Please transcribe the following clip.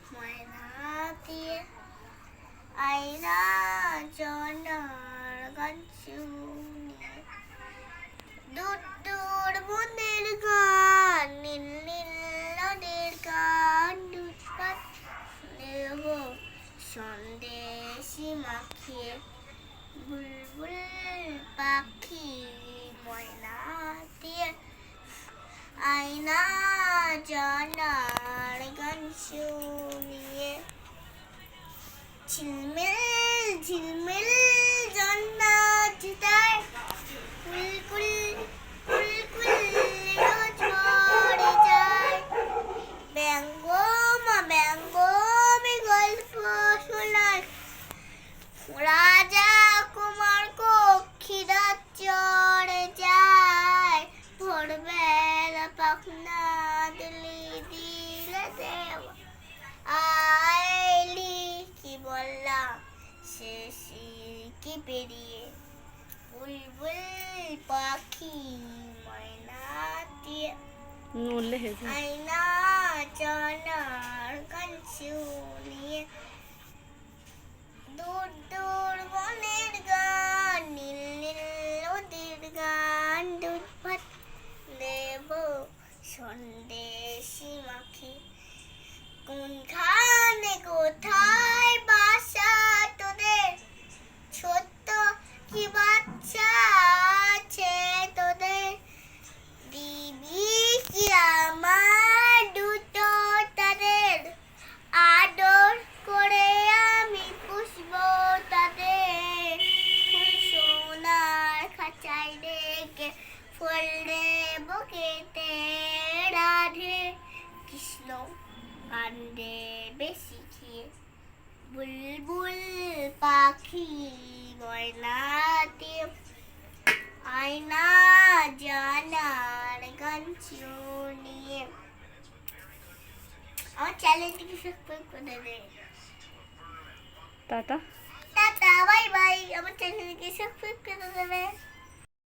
ময়না দিয়ে আয়না জনার গান শুনে দূর দূর বনের গান নীল নীল নদের গান দুধ দেব সন্দেশি মাখিয়ে বুলবুল পাখি ময়না দিয়ে আয়না জানার গান শুনিয়ে ঝিলমিল ঝিলমিল জান্নাত তার কুলকুল কুলকুল ঝরে যায় ব্যঙ্গমে গল্প শোনায় রাজা কুমার কক্ষীরা চড়ে যায় ভোরবেলা পাখনা দিলে দেব আইলি কি বললাম শেষি কি পেরিয়ে বুলবুল পাখি ময়না দিয়ে আয়না জানার গান শুনিয়ে দূর দূর বনের গান নীল নীল নদীর গান দুধ ভাত দেব সন্দেশি মাখি কোনখানে কোথায় বাসা তোদের ছোট্ট কি বাচ্চা আছে তোদের দিবি কি আমার দুটো তাদের আদর করে আমি পুষবো তাদের ফুল সোনার খাঁচায় রেখে ফুল দেব কেটে রাধে কৃষ্ণ কান্দে বেশি খেয়ে বুলবুল পাখি ময়না দিয়ে আয়না জানার গান শুনিয়ে আমার চ্যানেলটিকে সাবস্ক্রাইব করে দে টাটা টাটা বাই বাই আমার চ্যানেলটিকে সাবস্ক্রাইব করে দেবে